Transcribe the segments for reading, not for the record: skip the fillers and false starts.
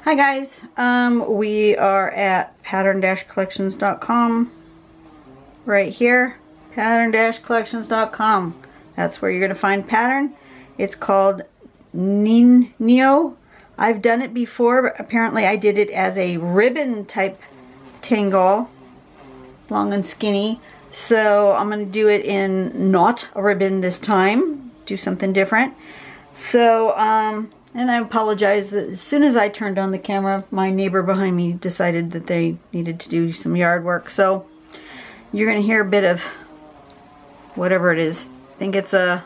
Hi guys, we are at pattern-collections.com right here, pattern-collections.com. That's where you're going to find pattern. It's called Nin-Nio. I've done it before, but apparently I did it as a ribbon type tangle, long and skinny. So I'm going to do it in not a ribbon this time, do something different. So, and I apologize that as soon as I turned on the camera, my neighbor behind me decided that they needed to do some yard work. So you're going to hear a bit of whatever it is. I think it's a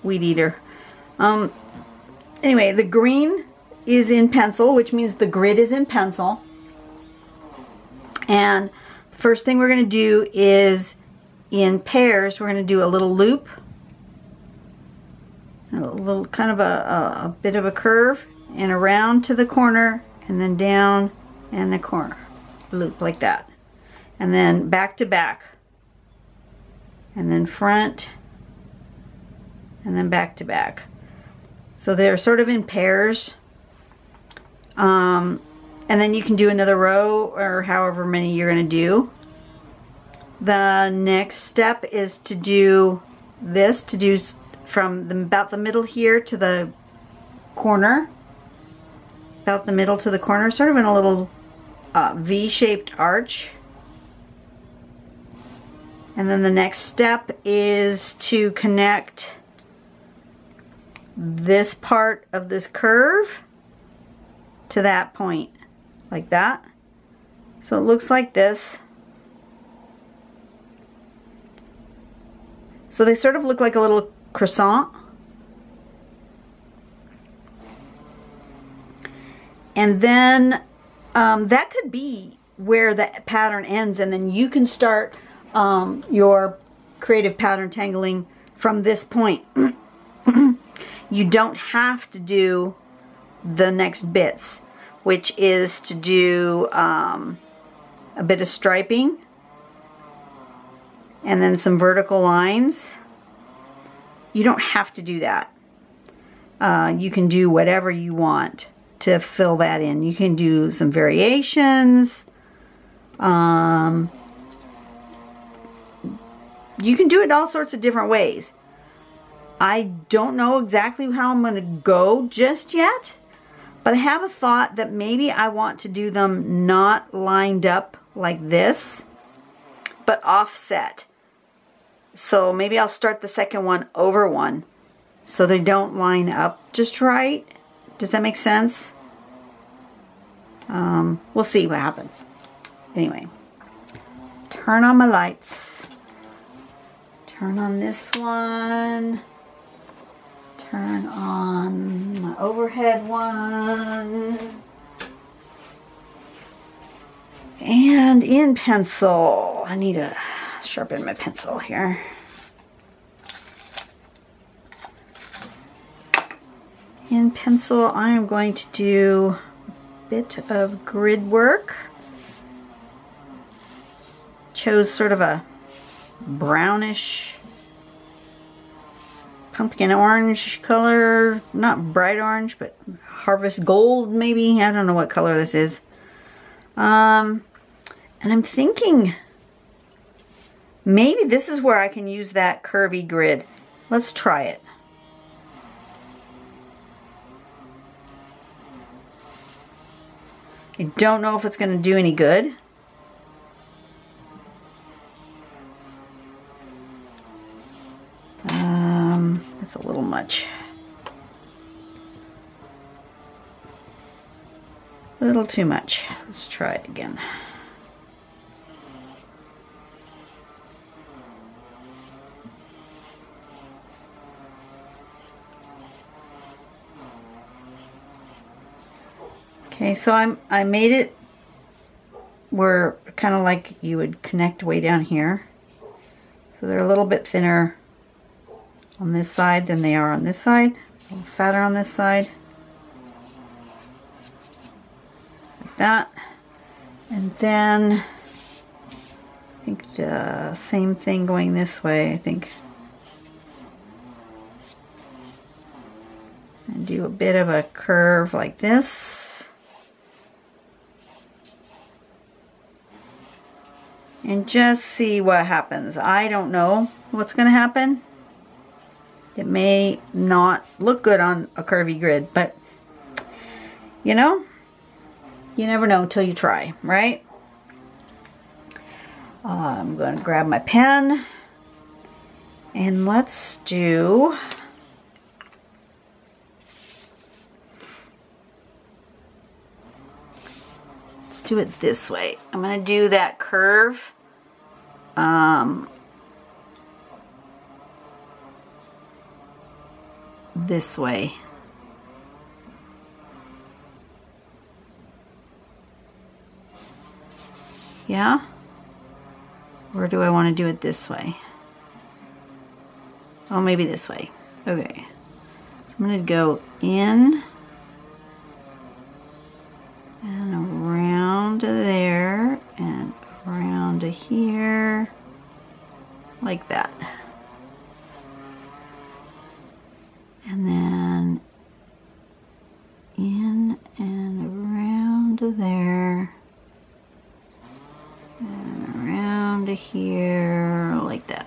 weed eater. Anyway, the green is in pencil, which means the grid is in pencil. And first thing we're going to do is in pairs, we're going to do a little loop. A little kind of a bit of a curve and around to the corner and then down and the corner loop like that, and then back to back and then front and then back to back. So they're sort of in pairs, and then you can do another row or however many you're going to do. The next step is to do this, to do from about the middle here to the corner, about the middle to the corner, sort of in a little V-shaped arch. And then the next step is to connect this part of this curve to that point, like that. So it looks like this. So they sort of look like a little croissant, and then that could be where the pattern ends, and then you can start your creative pattern tangling from this point. You don't have to do the next bits, which is to do a bit of striping and then some vertical lines. You don't have to do that. You can do whatever you want to fill that in. You can do some variations. You can do it all sorts of different ways. I don't know exactly how I'm going to go just yet, but I have a thought that maybe I want to do them not lined up like this, but offset. So maybe I'll start the second one over one so they don't line up just right. Does that make sense? We'll see what happens. Anyway, turn on my lights. Turn on this one. Turn on my overhead one. And in pencil, I need to sharpen my pencil here. In pencil, I am going to do a bit of grid work. Chose sort of a brownish pumpkin orange color, not bright orange, but harvest gold maybe. I don't know what color this is. And I'm thinking maybe this is where I can use that curvy grid. Let's try it. I don't know if it's going to do any good. It's a little much. A little too much. Let's try it again. Okay, so I made it where kind of like you would connect way down here. So they're a little bit thinner on this side than they are on this side. A little fatter on this side. Like that. And then I think the same thing going this way, I think. And do a bit of a curve like this. and just see what happens. I don't know what's going to happen. It may not look good on a curvy grid, but you know, you never know until you try, right? I'm going to grab my pen and let's do it this way. I'm going to do that curve this way. Yeah? Or do I want to do it this way? Oh, maybe this way. Okay. So I'm going to go in and around to there and around to here, like that. And then in and around to there and around to here, like that.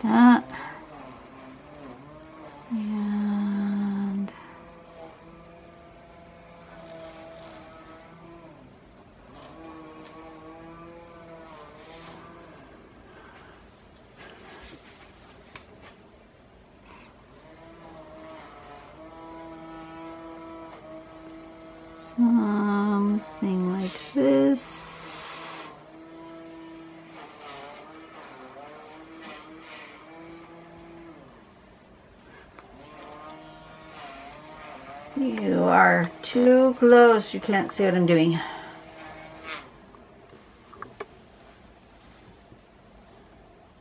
That and something like this. You are too close. You can't see what I'm doing.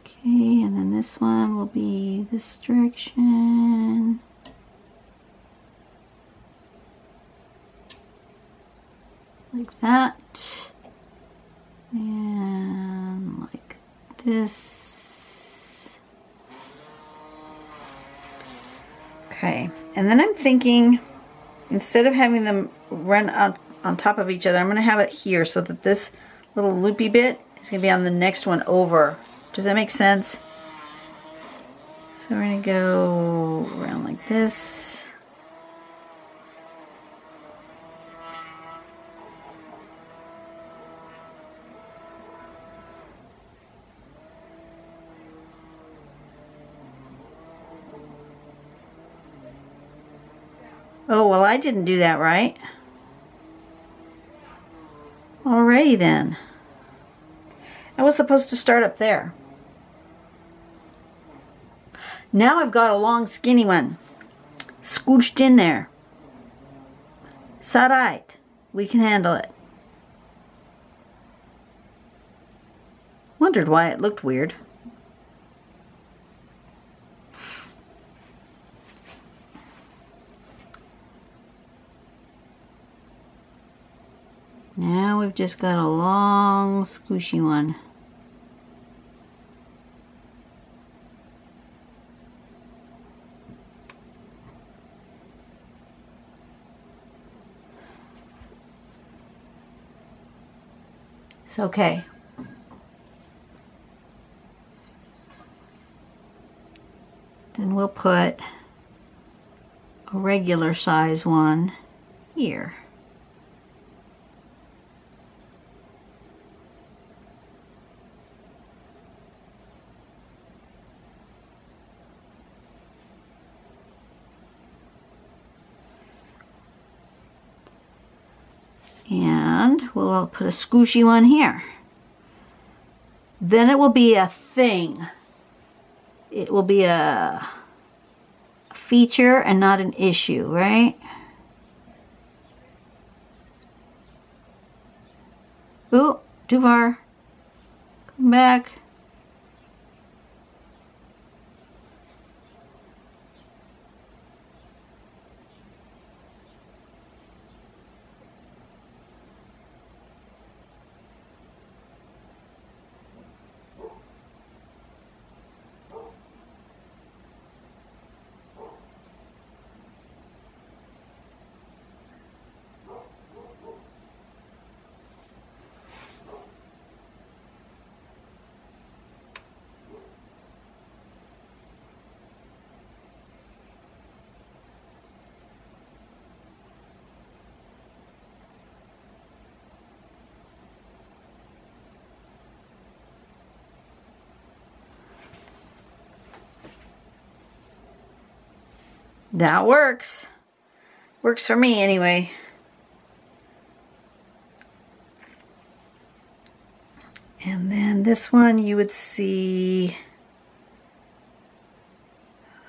Okay, and then this one will be this direction. Like that. And like this. Okay, and then I'm thinking, instead of having them run on top of each other, I'm going to have it here so that this little loopy bit is going to be on the next one over. Does that make sense? So we're going to go around like this. Oh, well, I didn't do that right. Alrighty then. I was supposed to start up there. Now I've got a long skinny one scooched in there. It's alright. We can handle it. Wondered why it looked weird. Now we've just got a long squishy one. It's okay. Then we'll put a regular size one here. And we'll put a squishy one here. Then it will be a thing. It will be a feature and not an issue, right? Ooh, too far. Come back. That works. Works for me anyway. And then this one you would see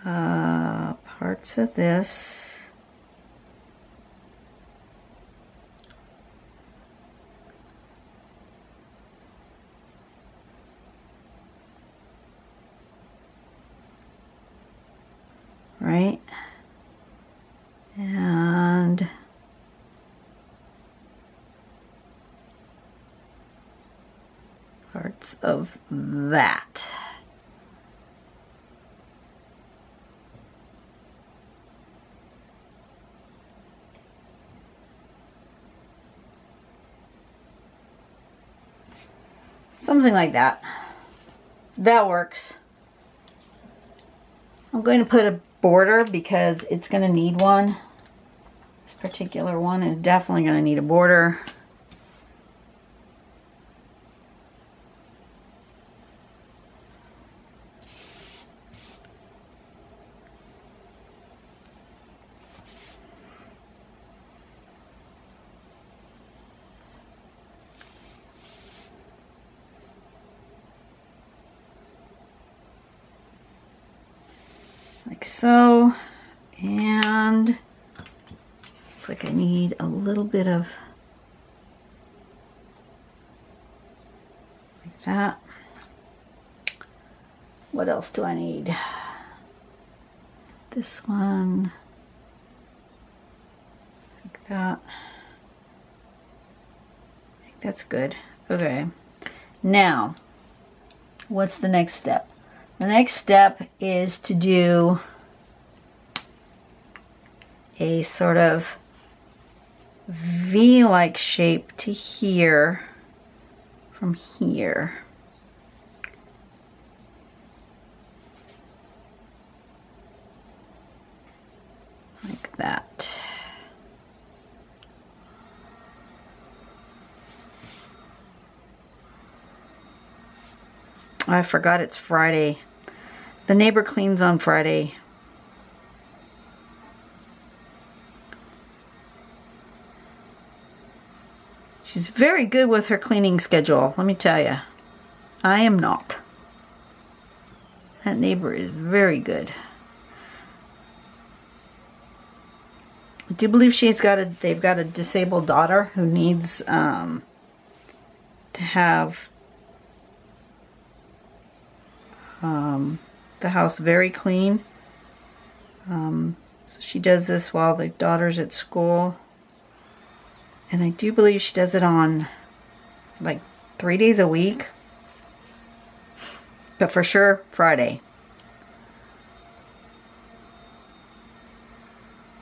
parts of this. Right? And parts of that. Something like that. That works. I'm going to put a border because it's going to need one. This particular one is definitely going to need a border. Like so, and looks like I need a little bit of like that. What else do I need? This one, like that. I think that's good. Okay, now what's the next step? The next step is to do a sort of V-like shape to here, from here. Like that. I forgot it's Friday. The neighbor cleans on Friday. She's very good with her cleaning schedule, let me tell you. I am not. That neighbor is very good. I do believe they've got a disabled daughter who needs to have the house very clean. So she does this while the daughter's at school. And I do believe she does it on like 3 days a week. But for sure, Friday.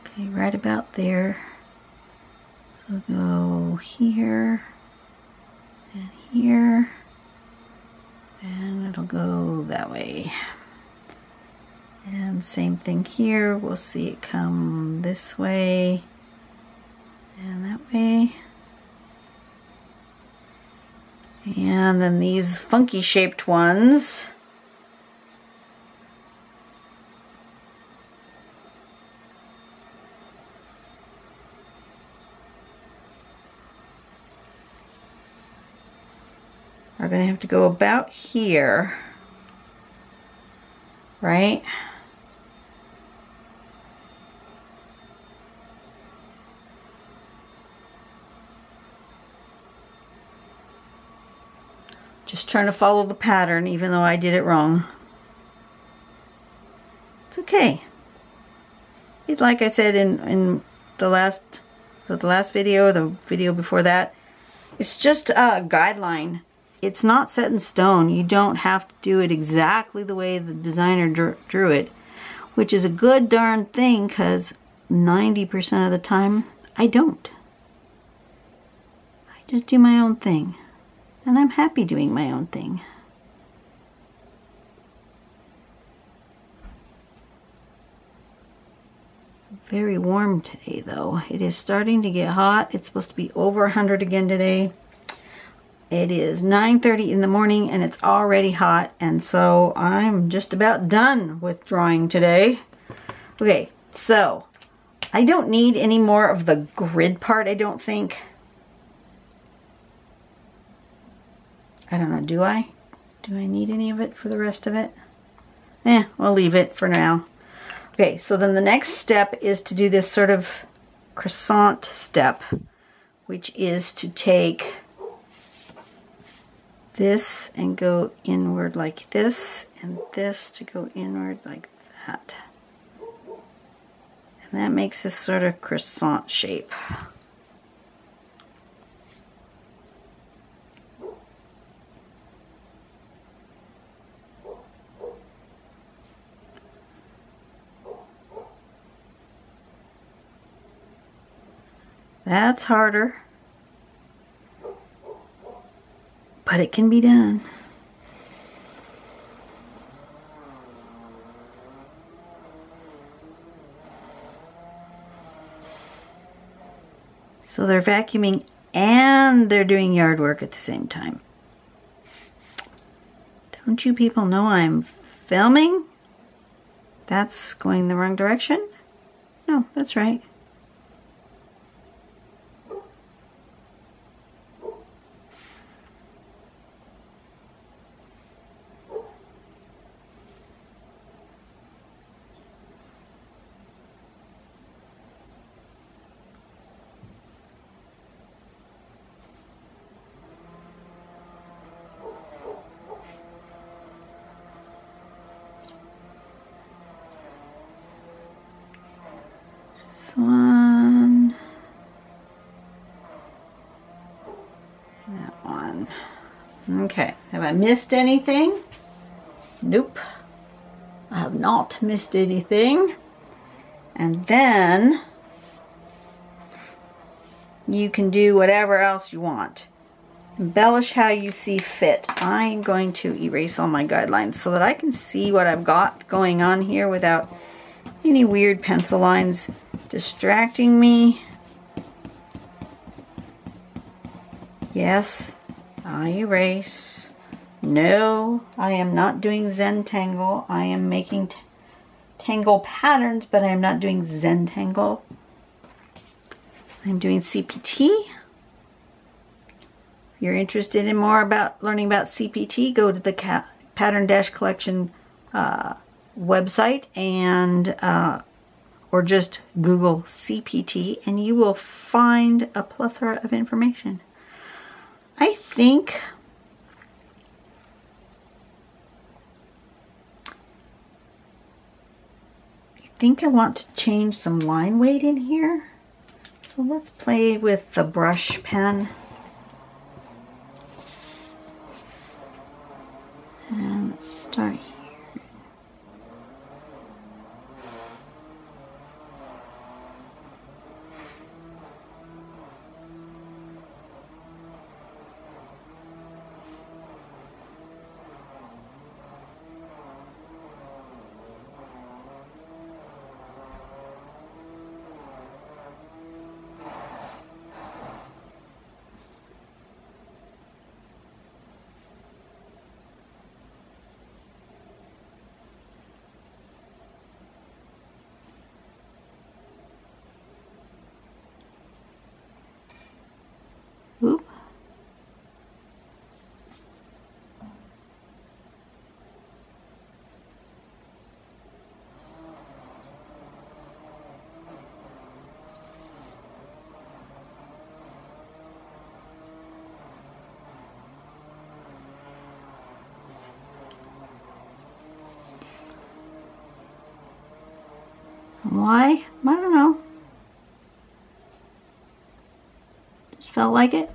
Okay, right about there. So go here and here. And it'll go that way. And same thing here. We'll see it come this way and that way. And then these funky shaped ones. Are going to have to go about here, right? Just trying to follow the pattern, even though I did it wrong. It's okay. Like I said in the last video, the video before that, it's just a guideline. It's not set in stone. You don't have to do it exactly the way the designer drew it, which is a good darn thing, because 90% of the time I don't. I just do my own thing, and I'm happy doing my own thing. Very warm today though. It is starting to get hot. It's supposed to be over 100 again today. It is 9:30 in the morning and it's already hot, and so I'm just about done with drawing today. Okay, So I don't need any more of the grid part, I don't think. I don't know, do I? Do I need any of it for the rest of it? We'll leave it for now. Okay, so then the next step is to do this sort of croissant step, which is to take this and go inward like this, and this to go inward like that. And that makes this sort of croissant shape. That's harder, but it can be done. So they're vacuuming and they're doing yard work at the same time. Don't you people know I'm filming? That's going the wrong direction? No, that's right. One, that one. Okay, have I missed anything? Nope, I have not missed anything. And then you can do whatever else you want. Embellish how you see fit. I'm going to erase all my guidelines so that I can see what I've got going on here without any weird pencil lines distracting me. Yes, I erase. No, I am not doing Zentangle. I am making tangle patterns, but I am not doing Zentangle. I'm doing CPT. If you're interested in more about learning about CPT, go to the Pattern Dash Collection website and or just Google CPT and you will find a plethora of information. I think I want to change some line weight in here. So let's play with the brush pen. And let's start here. Oop. Why? I don't know. Just felt like it.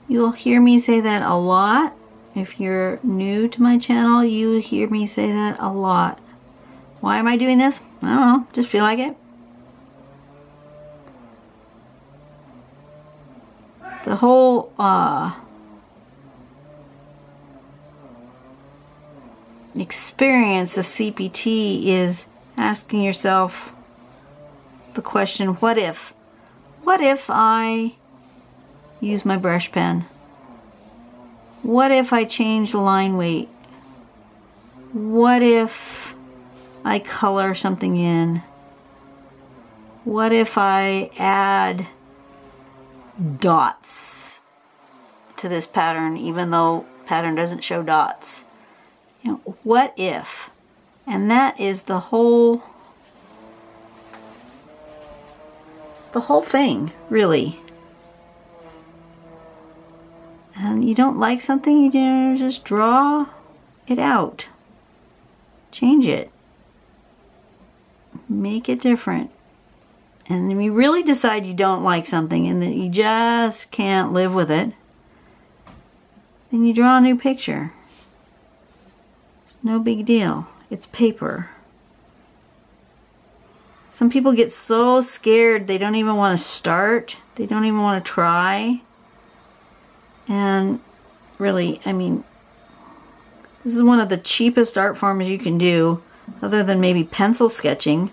You'll hear me say that a lot. If you're new to my channel, you hear me say that a lot. Why am I doing this? I don't know. Just feel like it. The whole experience of CPT is asking yourself the question, what if? What if I use my brush pen? What if I change the line weight? What if I color something in? What if I add dots to this pattern, even though pattern doesn't show dots? You know, what if? And that is the whole thing, really. And you don't like something, you just draw it out. Change it. Make it different. And if you really decide you don't like something and that you just can't live with it, then you draw a new picture. It's no big deal. It's paper. Some people get so scared they don't even want to start. They don't even want to try. And really, I mean, this is one of the cheapest art forms you can do, other than maybe pencil sketching.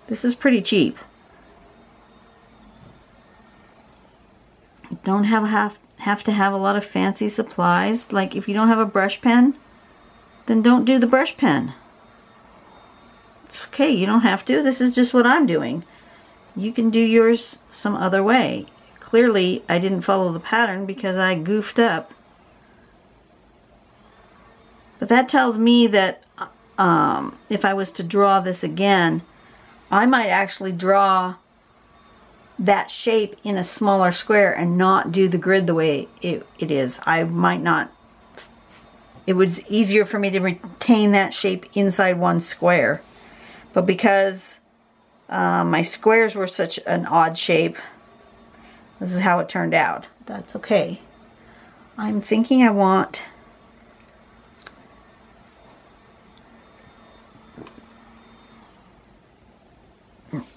This is pretty cheap. You don't have to have a lot of fancy supplies. Like if you don't have a brush pen, then don't do the brush pen. It's okay, you don't have to. This is just what I'm doing. You can do yours some other way. Clearly, I didn't follow the pattern because I goofed up. But that tells me that if I was to draw this again, I might actually draw that shape in a smaller square and not do the grid the way it is. I might not. It was easier for me to retain that shape inside one square. But because my squares were such an odd shape, this is how it turned out. That's okay. I'm thinking I want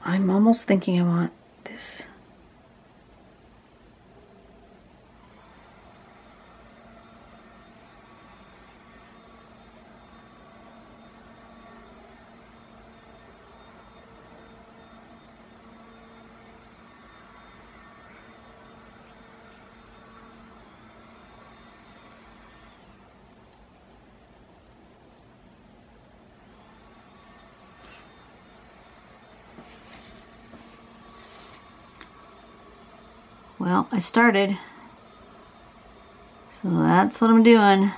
I'm almost thinking I want this. Well, I started, so that's what I'm doing.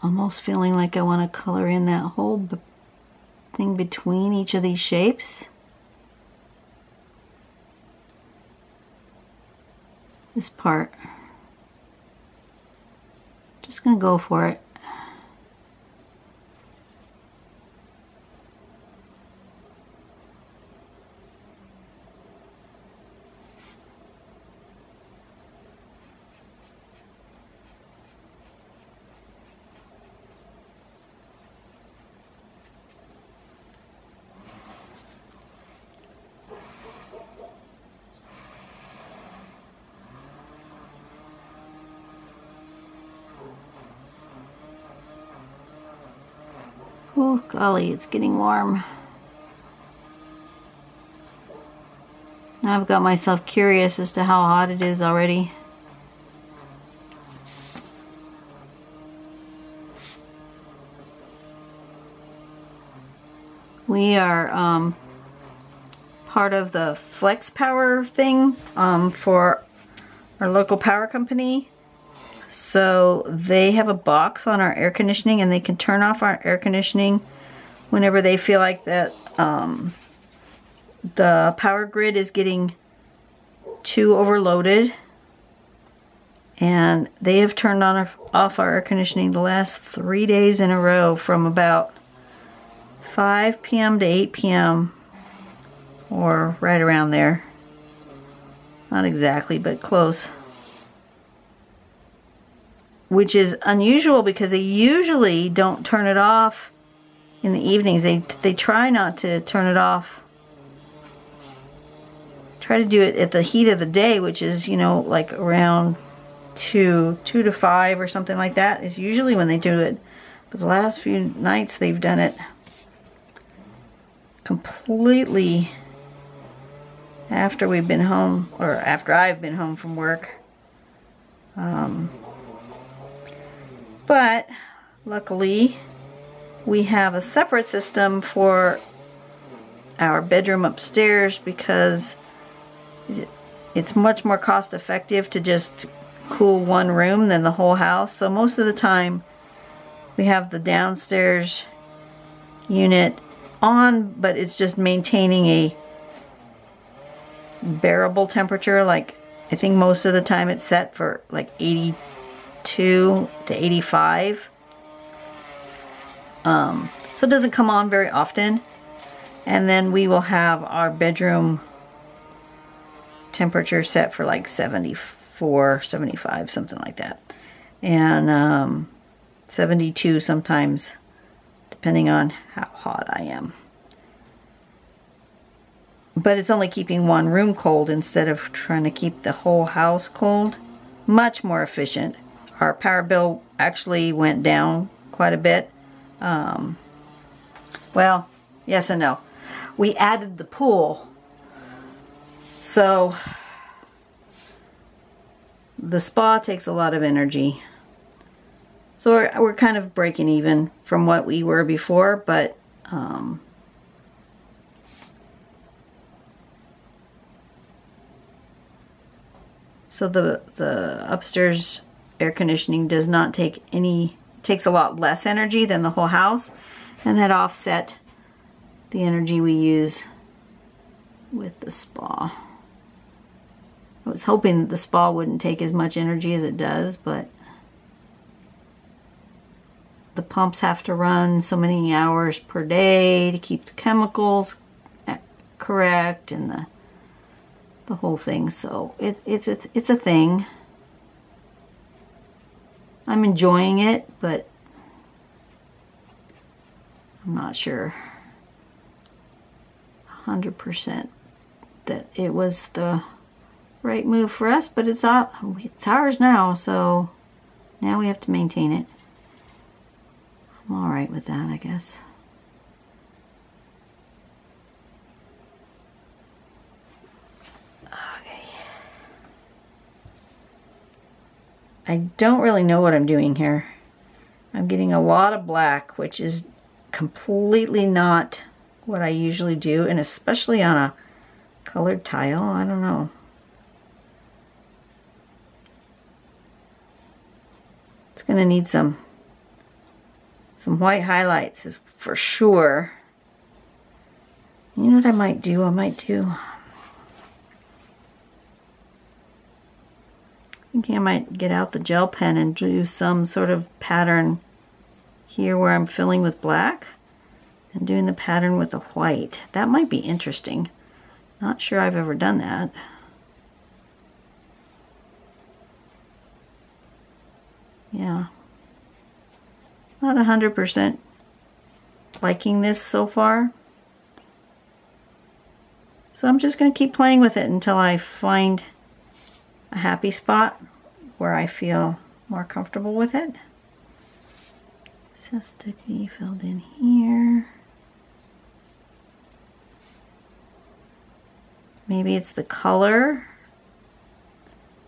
Almost feeling like I want to color in that whole thing between each of these shapes. This part. Just gonna go for it. Oh golly, it's getting warm. Now I've got myself curious as to how hot it is already. We are part of the Flex Power thing for our local power company. So they have a box on our air conditioning, and they can turn off our air conditioning whenever they feel like that the power grid is getting too overloaded. And they have turned off our air conditioning the last 3 days in a row, from about 5 p.m. to 8 p.m. or right around there. Not exactly, but close. which is unusual because they usually don't turn it off in the evenings. They try not to turn it off. Try to do it at the heat of the day, which is, you know, like around 2 to 5 or something like that is usually when they do it. But the last few nights they've done it completely after we've been home, or after I've been home from work. But luckily we have a separate system for our bedroom upstairs because it's much more cost effective to just cool one room than the whole house. So most of the time we have the downstairs unit on, but it's just maintaining a bearable temperature. Like, I think most of the time it's set for like 82 to 85. So it doesn't come on very often. And then we will have our bedroom temperature set for like 74, 75, something like that. And 72 sometimes, depending on how hot I am. But it's only keeping one room cold instead of trying to keep the whole house cold. Much more efficient. Our power bill actually went down quite a bit. Well, yes and no. We added the pool. So the spa takes a lot of energy. So we're kind of breaking even from what we were before, but so the upstairs air conditioning does not take any, takes a lot less energy than the whole house, and that offset the energy we use with the spa. I was hoping that the spa wouldn't take as much energy as it does, but the pumps have to run so many hours per day to keep the chemicals correct and the whole thing. So it's a thing. I'm enjoying it, but I'm not sure 100% that it was the right move for us, but it's ours now, so now we have to maintain it. I'm all right with that, I guess. Okay. I don't really know what I'm doing here. I'm getting a lot of black, which is completely not what I usually do, and especially on a colored tile, I don't know. It's gonna need some white highlights is for sure. You know what I might do? Thinking I might get out the gel pen and do some sort of pattern here where I'm filling with black and doing the pattern with the white. That might be interesting. Not sure I've ever done that. Yeah. Not 100% liking this so far. So I'm just going to keep playing with it until I find a happy spot where I feel more comfortable with it. So sticky filled in here. Maybe it's the color.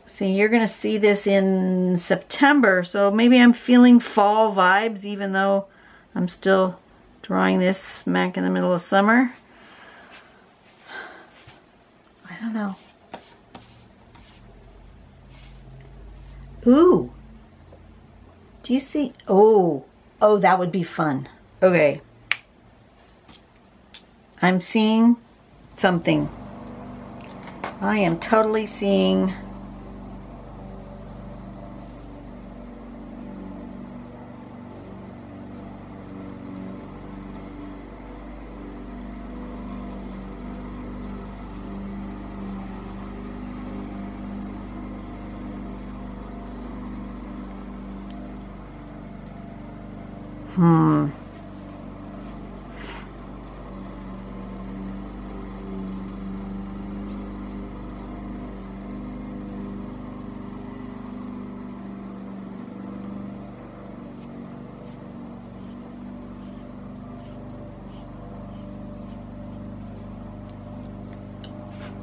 See, you're going to see this in September, so maybe I'm feeling fall vibes even though I'm still drawing this smack in the middle of summer. I don't know. Ooh. Do you see? Oh, that would be fun. Okay. I'm seeing something. I am totally seeing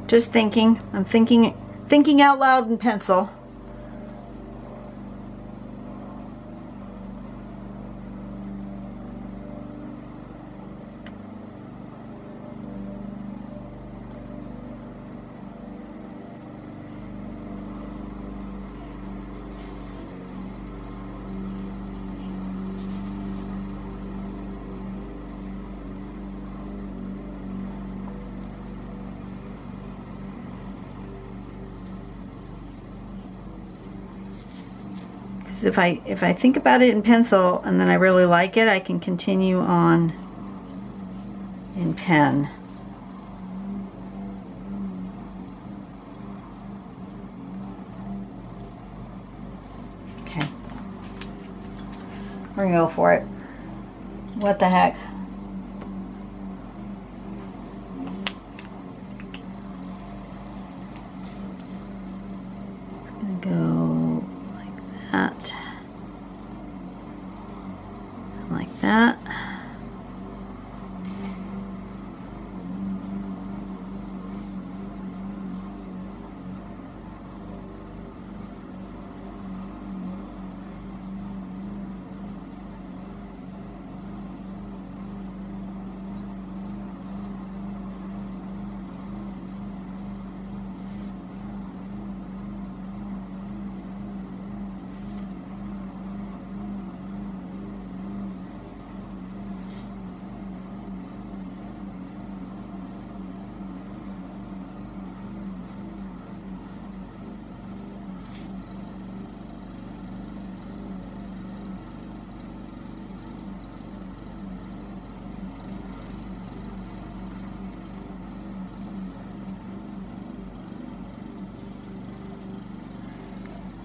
Just thinking. I'm thinking out loud in pencil. If I think about it in pencil and then I really like it, I can continue on in pen. Okay. We're gonna go for it. What the heck? It's gonna go like that. Like that.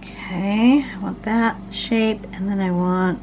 Okay, I want that shape, and then I want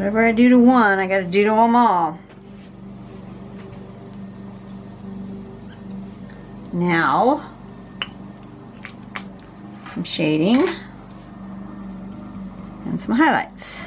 whatever I do to one, I gotta do to them all. Now, some shading and some highlights.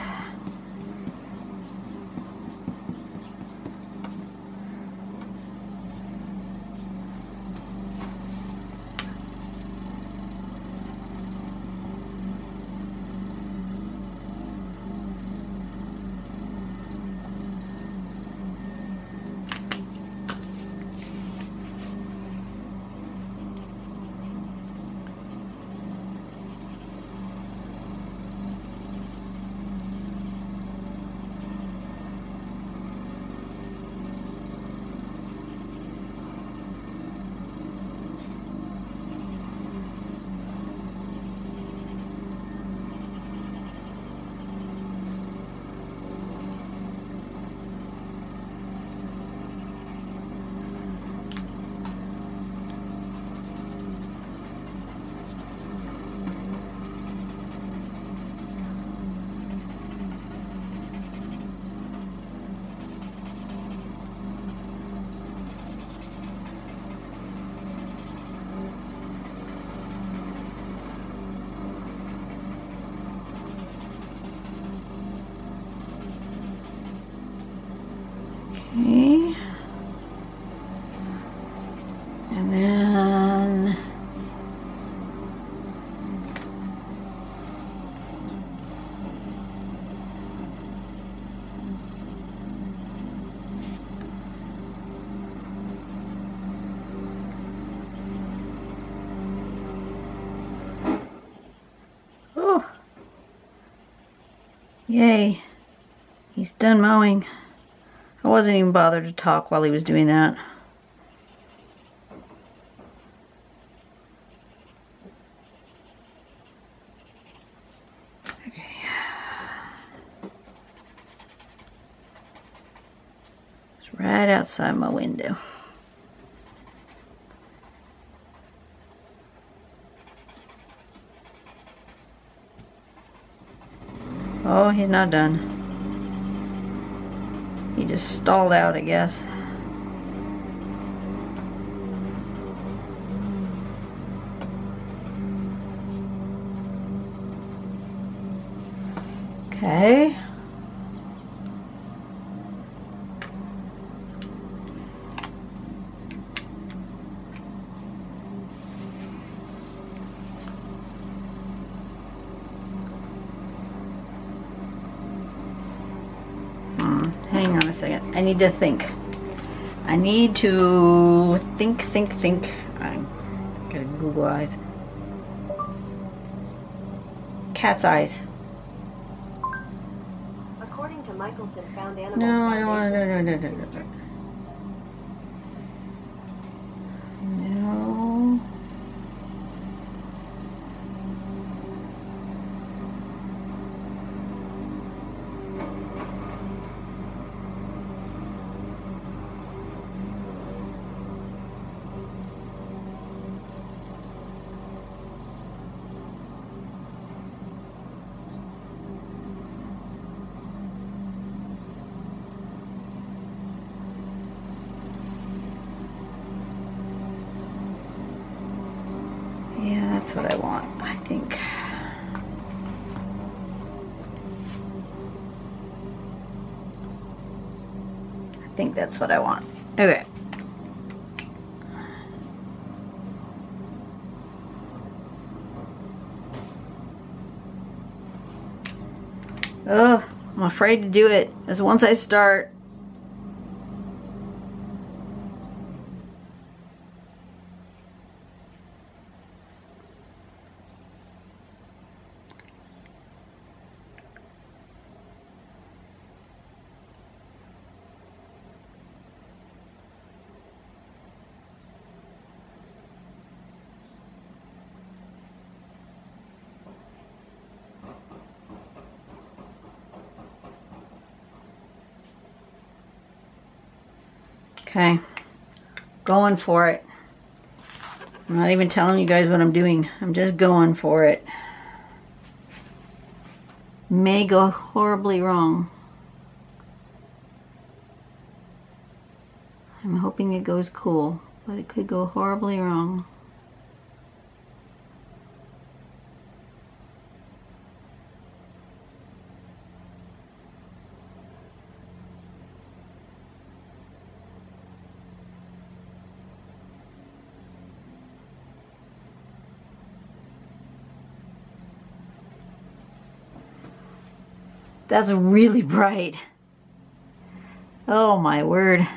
Okay. And then oh, yay, he's done mowing. I wasn't even bothered to talk while he was doing that. Okay. It's right outside my window. Oh, he's not done. He just stalled out, I guess. Okay. Hang on a second. I need to think. I need to think. I'm gonna Google eyes. Cat's eyes. According to Michelson Found Animals No, I don't want to. No. No. Yeah, that's what I want, I think. I think that's what I want. Okay. Ugh, I'm afraid to do it, because once I start, okay, going for it. I'm not even telling you guys what I'm doing. I'm just going for it. May go horribly wrong. I'm hoping it goes cool, but it could go horribly wrong. That's really bright. Oh my word.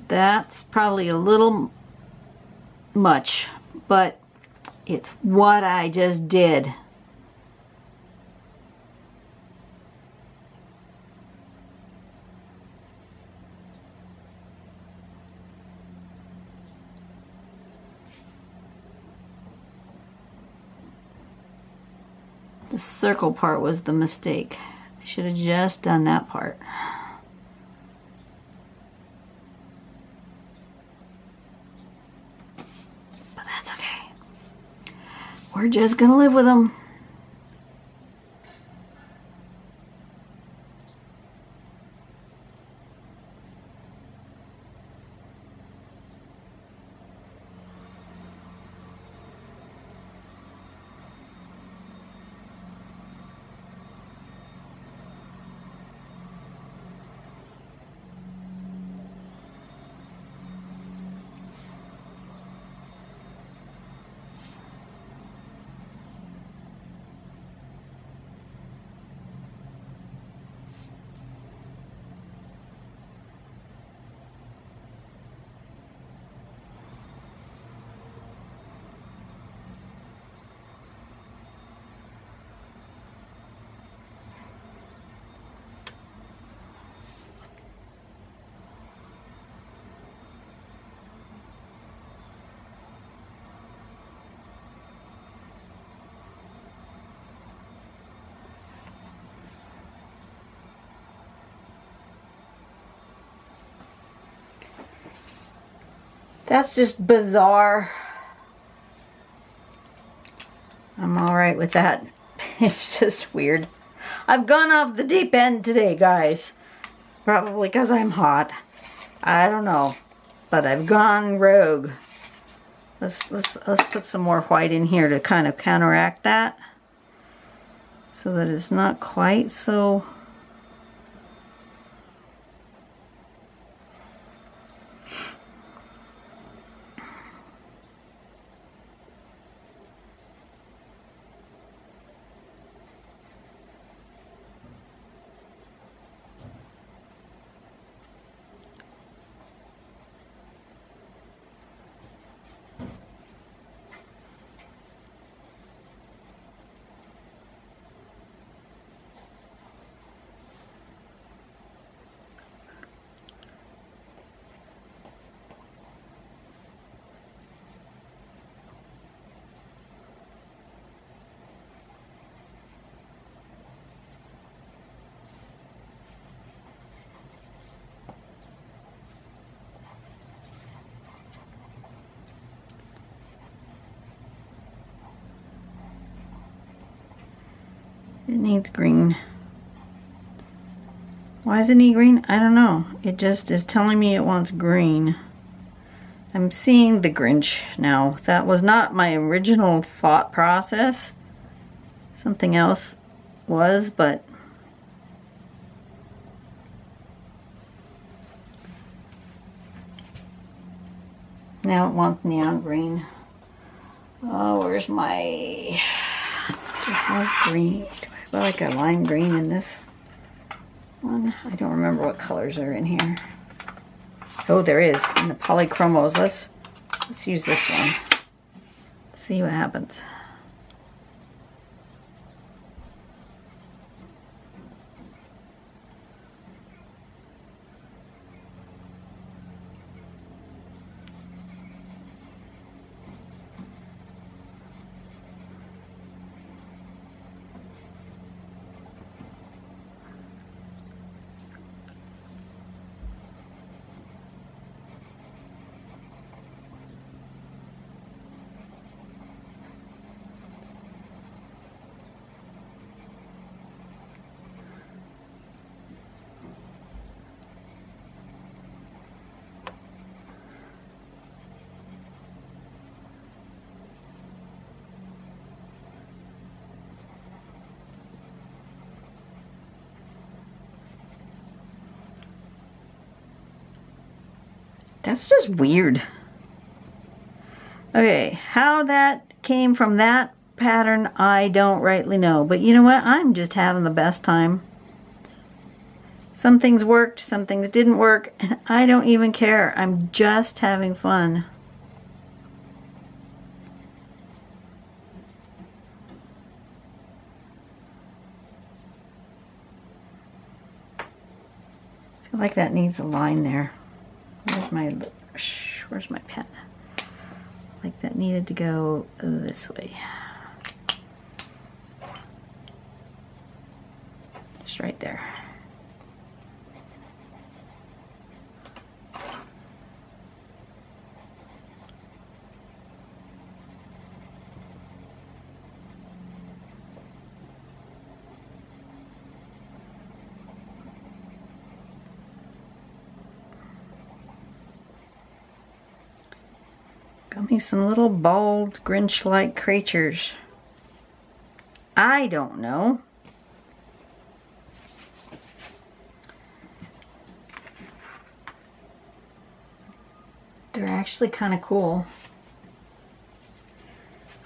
That's probably a little much, but it's what I just did. The circle part was the mistake. I should have just done that part. But that's okay. We're just gonna live with them. That's just bizarre. I'm alright with that. It's just weird. I've gone off the deep end today, guys. Probably because I'm hot. I don't know. But I've gone rogue. Let's put some more white in here to kind of counteract that. So that it's not quite so... It needs green. Why does it need green? I don't know. It just is telling me it wants green. I'm seeing the Grinch now. That was not my original thought process. Something else was, but... now it wants neon green. Oh, where's my... do I have green? Do I have like a lime green in this one? I don't remember what colors are in here. Oh, there is in the polychromos. Let's use this one. See what happens. That's just weird. Okay, how that came from that pattern, I don't rightly know. But you know what? I'm just having the best time. Some things worked, some things didn't work, and I don't even care. I'm just having fun. I feel like that needs a line there. Where's my pen? Like that needed to go this way. Just right there. Got me some little bald Grinch-like creatures. I don't know. They're actually kind of cool.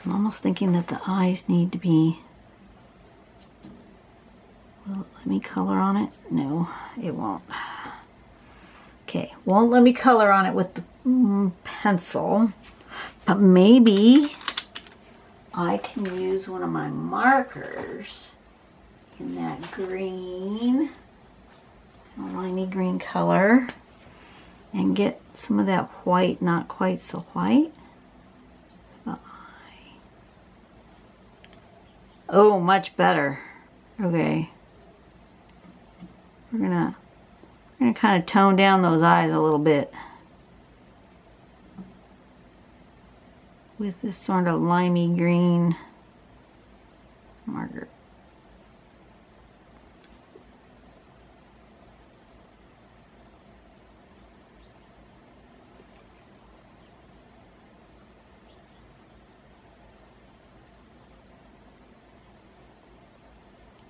I'm almost thinking that the eyes need to be... will it let me color on it? No, it won't. Okay, won't let me color on it with the pencil. But maybe I can use one of my markers in that green, a limey green color, and get some of that white, not quite so white. Oh, much better. Okay. We're gonna kind of tone down those eyes a little bit. with this sort of limey green marker.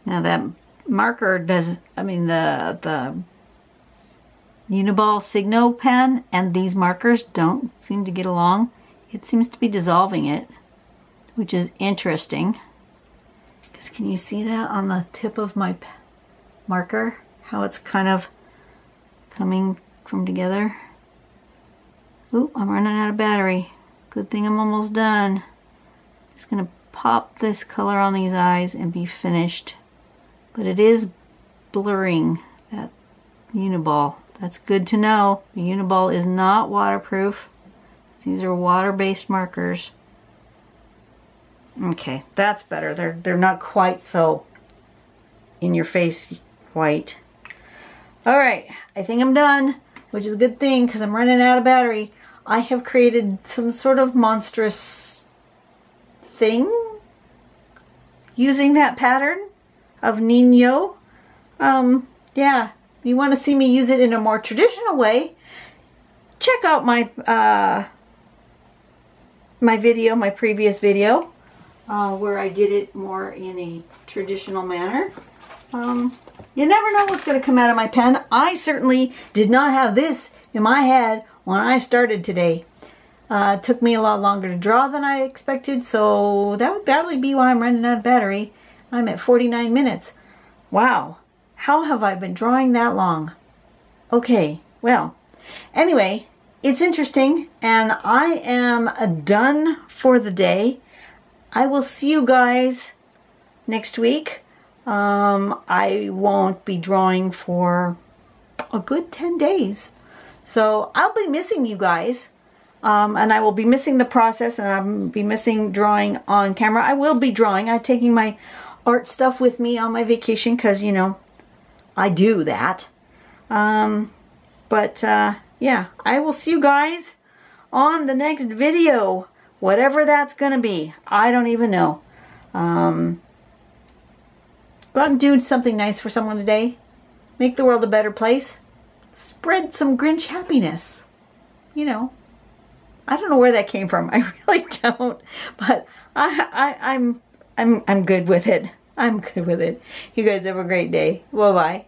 Now that marker does, I mean the Uniball Signo pen and these markers don't seem to get along. It seems to be dissolving it, which is interesting. Because can you see that on the tip of my marker? How it's kind of coming from together. Ooh, I'm running out of battery. Good thing I'm almost done. Just gonna pop this color on these eyes and be finished. But it is blurring that Uniball. That's good to know. The Uniball is not waterproof. These are water-based markers. Okay, that's better. They're not quite so in your face white. All right, I think I'm done, which is a good thing because I'm running out of battery. I have created some sort of monstrous thing using that pattern of Nin-Nio. Yeah, you want to see me use it in a more traditional way, check out my my previous video where I did it more in a traditional manner. You never know what's going to come out of my pen. I certainly did not have this in my head when I started today. It took me a lot longer to draw than I expected, so that would probably be why I'm running out of battery. I'm at 49 minutes. Wow, how have I been drawing that long? Okay, well, anyway, it's interesting, and I am done for the day. I will see you guys next week. I won't be drawing for a good 10 days. So I'll be missing you guys. And I will be missing the process, and I'll be missing drawing on camera. I will be drawing. I'm taking my art stuff with me on my vacation because, you know, I do that. Yeah, I will see you guys on the next video. Whatever that's going to be. I don't even know. Go out and do something nice for someone today. Make the world a better place. Spread some Grinch happiness. You know. I don't know where that came from. I really don't. But I'm good with it. I'm good with it. You guys have a great day. Bye-bye.